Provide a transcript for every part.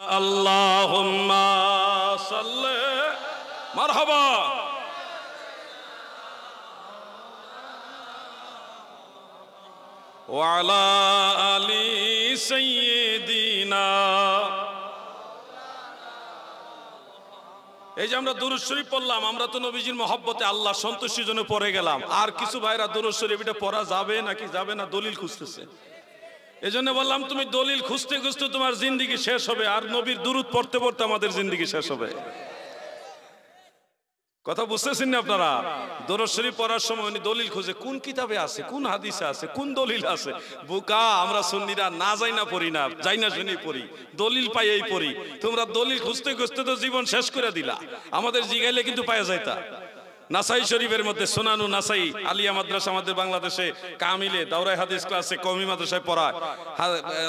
আল্লাহুম্মা সাল্লি মারহাবা ওয়া আলা আলি সাইয়্যিদিনা। এই যে আমরা দুরূদ শরীফ পড়লাম, আমরা তো নবীজির মহব্বতে আল্লাহ সন্তুষ্টির জন্য পড়ে গেলাম। আর কিছু ভাইরা দুরূদ শরীফ এটা পড়া যাবে নাকি যাবে না দলিল খুঁজতেছে। এই জন্য বললাম তুমি দলিল খুঁজতে খুঁজতে তোমার জিন্দেগি শেষ হবে, আর নবীর দুরূদ পড়তে পড়তে আমাদের জিন্দেগি শেষ হবে। কথা বুঝতেছেন না আপনারা? দুরূদ শরীফ পড়ার সময় উনি দলিল খুঁজে, কোন কিতাবে আছে, কোন হাদিসে আছে, কোন দলিল আছে। বোকা আমরা সুন্নিরা না যাই না পড়ি না, যাই না শুনেই পড়ি, দলিল পাইয়াই পড়ি। তোমরা দলিল খুঁজতে খুঁজতে তো জীবন শেষ করে দিলা। আমাদের জিগাইলে কিন্তু পাওয়া যাইতা। নাসাই শরীফের মধ্যে সুনানু নাসাই আলিয়া মাদ্রাসা আমাদের বাংলাদেশে কামিলে দাওরাই হাদিস ক্লাসে কওমি মাদ্রাসায় পড়ায়।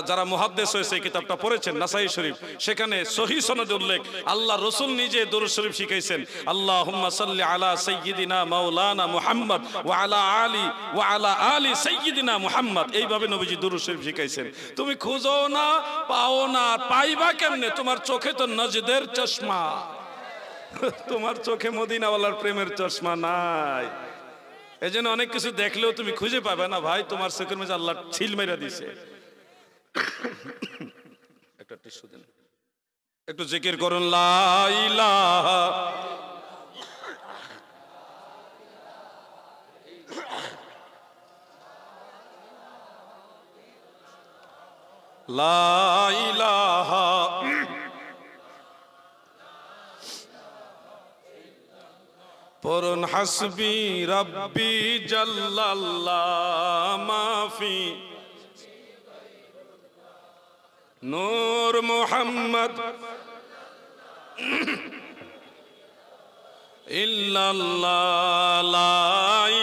যারা মুহাদ্দিস হয়েছে এই কিতাবটা পড়েছেন নাসাই শরীফ, সেখানে সহিহ সনদে উল্লেখ আল্লাহ রাসূল নিজে দুরূদ শরীফ শিখাইছেন। আল্লাহুম্মা সাল্লি আলা সাইয়্যিদিনা মাওলানা মুহাম্মদ ওয়া আলা আলি সাইয়্যিদিনা মুহাম্মদ, এইভাবে নবীজি দুরূদ শরীফ শিখাইছেন। তুমি খুঁজো না, পাও না, পাইবা কেমনে? তোমার চোখে তো নজদের চশমা, তোমার চোখে মদিনাওয়ালার প্রেমের চশমা নাই। এই জন্য অনেক কিছু দেখলেও তুমি খুঁজে পাবে না ভাই, তোমার চোখের মধ্যে আল্লাহ ছিল মেরা দিছে। একটা টিস্যু দেন, একটু জিকির করুন লা ইলাহা লা ইলাহা পরন হাসবি রাব্বি জাল্লাল্লাহ মাফি নূর মুহাম্মদ ইল্লাল্লাহ লা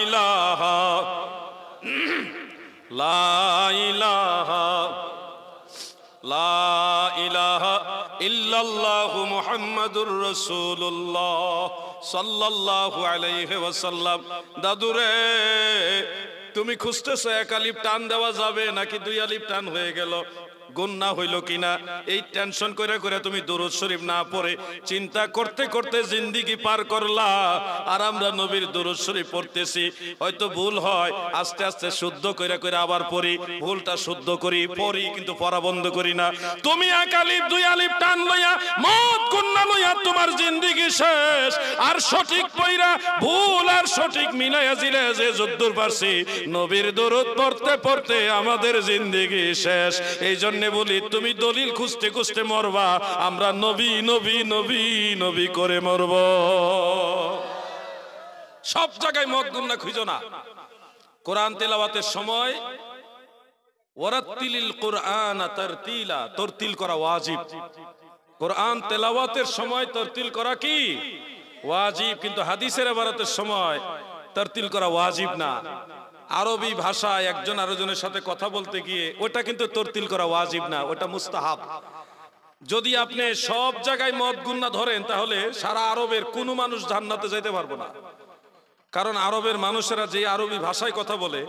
ইলাহা লা ইলাহা লা ইলাহা ইল্লাল্লাহু মুহাম্মাদুর রাসূলুল্লাহ সাল্লাল্লাহু আলাইহি ওয়াসাল্লাম। দাদুরে তুমি খুঁজতেছো এক আলিফ টান দেওয়া যাবে নাকি দুই আলিফ টান হয়ে গেল, গুনাহ হইল কিনা, এই টেনশন করে করে তুমি দুরূদ শরীফ না পড়ে চিন্তা করতে করতে জিন্দেগি পার করলা। আর আমরা নবীর দুরূদ শরীফ পড়তেছি, হয়তো ভুল হয়, আস্তে আস্তে শুদ্ধ করে করে আবার পড়ি, ভুলটা শুদ্ধ করি পড়ি, কিন্তু পড়া বন্ধ করি না। তুমি এক আলিফ দুই আলিফ টান লইয়া মত গুনাহ লইয়া তোমার জিন্দেগি শেষ। আর সঠিক পয়রা ভুল আর সঠিক মিলাইয়া জিলে যে যদ্দুর পারছি নবীর দুরূদ পড়তে পড়তে আমাদের জিন্দেগি শেষ। এই জন্য বলি তুমি দলিল খুঁজতে খুঁজতে মরবা, আমরা নবী নবী নবী নবী করে মরব। সব জায়গায় মত গুনাহ খুঁজো না। কোরআন তেলাওয়াতের সময় ওয়ারাত্তিলিল কুরআন তারতিলা, তরতিল করা ওয়াজিব। কোরআন তেলাওয়াতের সময় তরতিল করা কি ওয়াজিব, কিন্তু হাদিসের ইবারতের সময় তরতিল করা ওয়াজিব না। আরবি ভাষায় একজন আরেকজনের সাথে কথা বলতে গিয়ে ওটা কিন্তু তরতিল করা ওয়াজিব না, ওটা মুস্তাহাব। যদি আপনি সব জায়গায় মত গুনাহ ধরেন তাহলে সারা আরবের কোনো মানুষ জান্নাতে যেতে পারবে না। কারণ আরবের মানুষেরা যে আরবি ভাষায় কথা বলে,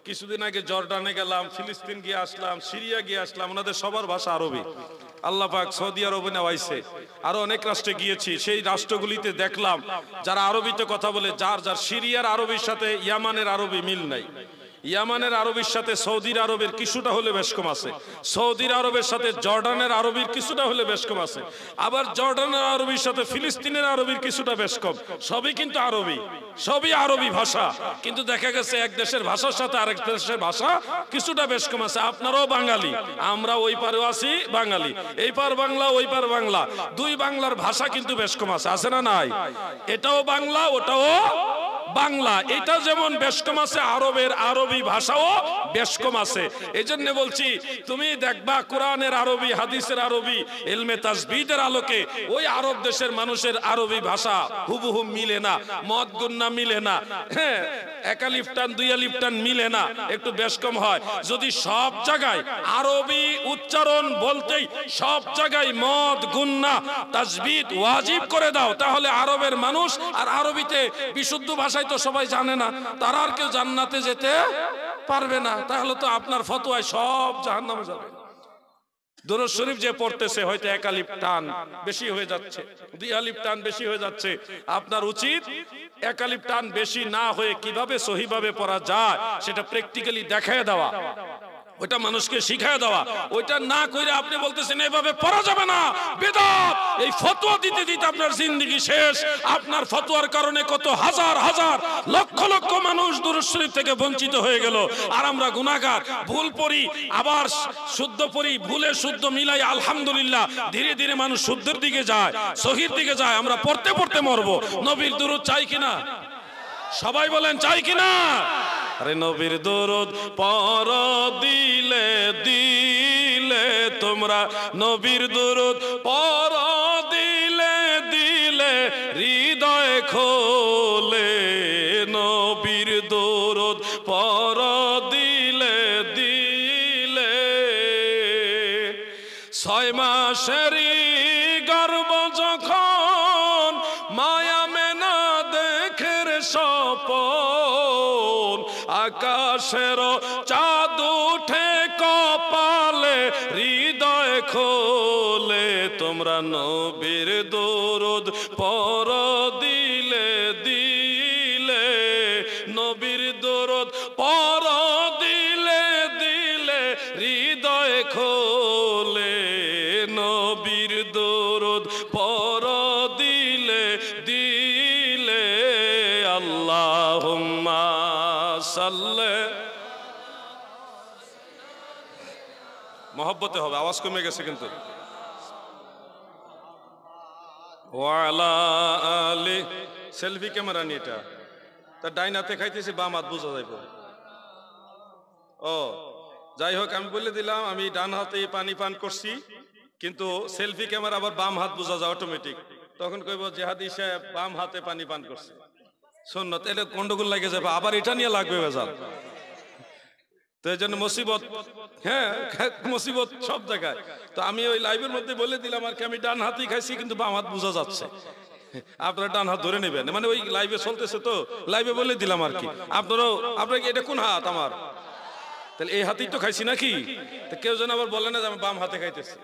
কিছুদিন আগে জর্ডানে গেলাম, ফিলিস্তিন গিয়ে আসলাম, সিরিয়া গিয়ে আসলাম, ওনাদের সবার ভাষা আরবি। আল্লাহ পাক সৌদি আরবে নেওয়াইছে, আরো অনেক রাষ্ট্রে গিয়েছি, সেই রাষ্ট্রগুলিতে দেখলাম যারা আরবিতে কথা বলে, যার যার সিরিয়ার আরবির সাথে ইয়ামানের আরবি মিল নাই। ইয়ামানের আরবির সাথে সৌদির আরবের কিছুটা হলে বেশ কম আছে, সৌদির আরবের সাথে জর্ডানের আরবির কিছুটা হলে বেশ কম আছে, আবার জর্ডানের আরবির সাথে ফিলিস্তিনের আরবির কিছুটা বেশ কম। সবই কিন্তু আরবি, সবই আরবি ভাষা, কিন্তু দেখা গেছে এক দেশের ভাষার সাথে আরেক দেশের ভাষা কিছুটা বেশ কম আছে। আপনারাও বাঙালি, আমরা ওই পারেও আছি বাঙালি, এই পার বাংলা ওই পার বাংলা, দুই বাংলার ভাষা কিন্তু বেশ কম আছে, আছে না নাই? এটাও বাংলা ওটাও বাংলা, এটা যেমন বেশ কম আছে, আরবের আরবি ভাষাও বেশ কম আছে। এই জন্য বলছি তুমি দেখবা কোরআনের আরবি হাদিসের আরবি ইলমে তাসবিদের আলোকে ওই আরব দেশের মানুষের আরবি ভাষা হুবহু মিলে না, মত গুনাহ মিলে না, হ্যাঁ এক আলিফ টান দুই আলিফ টান মিলে না, একটু বেশ কম হয়। যদি সব জায়গায় আরবি উচ্চারণ বলতেই সব জায়গায় মত গুনাহ তাসবিদ ওয়াজিব করে দাও, তাহলে আরবের মানুষ আর আরবিতে বিশুদ্ধ ভাষায় তো সবাই জানে না, তারা আর কেউ জান্নাতে যেতে পারবে না। তাহলে তো আপনার ফতোয়ায় সব জাহান্নামে যাবে। দুরূদ শরীফ যে পড়তেছে হয়তো এক আলিফ টান বেশি হয়ে যাচ্ছে, দুই আলিফ টান বেশি হয়ে যাচ্ছে। আপনার উচিত এক আলিফ টান বেশি না হয়ে কিভাবে সহিভাবে পড়া যায় সেটা প্র্যাকটিক্যালি দেখায় দেওয়া, ওইটা মানুষকে শিখায় দেওয়া। ওইটা না কইরা আপনি বলতেছেন এভাবে পড়া যাবে না, বিদআত, এই ফতোয়া দিতে দিতে আপনার জিন্দেগি শেষ। আপনার ফতোয়ার কারণে কত হাজার হাজার লক্ষ লক্ষ মানুষ দুরূদ শরীফ থেকে বঞ্চিত হয়ে গেল। আর আমরা গুনাহগার, ভুল পড়ি আবার শুদ্ধ পড়ি, ভুলে শুদ্ধ মিলাই আলহামদুলিল্লাহ ধীরে ধীরে মানুষ শুদ্ধের দিকে যায়, সহির দিকে যায়। আমরা পড়তে পড়তে মরবো। নবীর দুরূদ চাই কিনা? সবাই বলেন চাই কিনা? আরে নবীর দুরূদ পড় দিলে দিলে তোমরা, নবীর দুরূদ পড় দিলে দিলে হৃদয় খোলে, নবীর দুরূদ পড় দিলে দিলে। 6 মাসেরই গর্ভ যখন মায়া মেনা দেখের স্বপন, আকাশের চাঁদ উঠে কপালে হৃদয় খোলে, তোমরা নবীর দুরূদ পড় দিলে দিলে, নবীর দুরূদ পড় দিলে দিলে হৃদয় খোলে, নবীর দুরূদ পড় দিলে দিলে। আল্লাহুম্মা সাল্লি, মহব্বতে হবে, আওয়াজ কমে গেছে কিন্তু। ওয়ালা আলি, সেলফি ক্যামেরা নিয়ে এটা তার ডাইন হাতে খাইতেছি, বাম হাত বোঝা যাইব। ও যাই হোক, আমি বলে দিলাম আমি ডান হাতে পানি পান করছি, কিন্তু সেলফি ক্যামেরা আবার বাম হাত বোঝা যায় অটোমেটিক। তখন কইব জিহাদি সাহেব বাম হাতে পানি পান করছে, সুন্নত, এটা গন্ডগোল লাগে যাবে, আবার এটা নিয়ে লাগবে ভেজাল। তো এই জন্য মুসিবত, হ্যাঁ মুসিবত সব জায়গায়। তো আমি ওই লাইভের মধ্যে বলে দিলাম আর কি, আমি ডান হাতেই খাইছি কিন্তু বাম হাত বোঝা যাচ্ছে, আপনারা ডান হাত ধরে নেবেন। মানে ওই লাইভে চলতেছে তো, লাইভে বলে দিলাম আর কি। আপনারাও, আপনার এটা কোন হাত? আমার, তাহলে এই হাতেই তো খাইছি নাকি? তো কেউ যেন আবার বলে না যে আমি বাম হাতে খাইতেছি।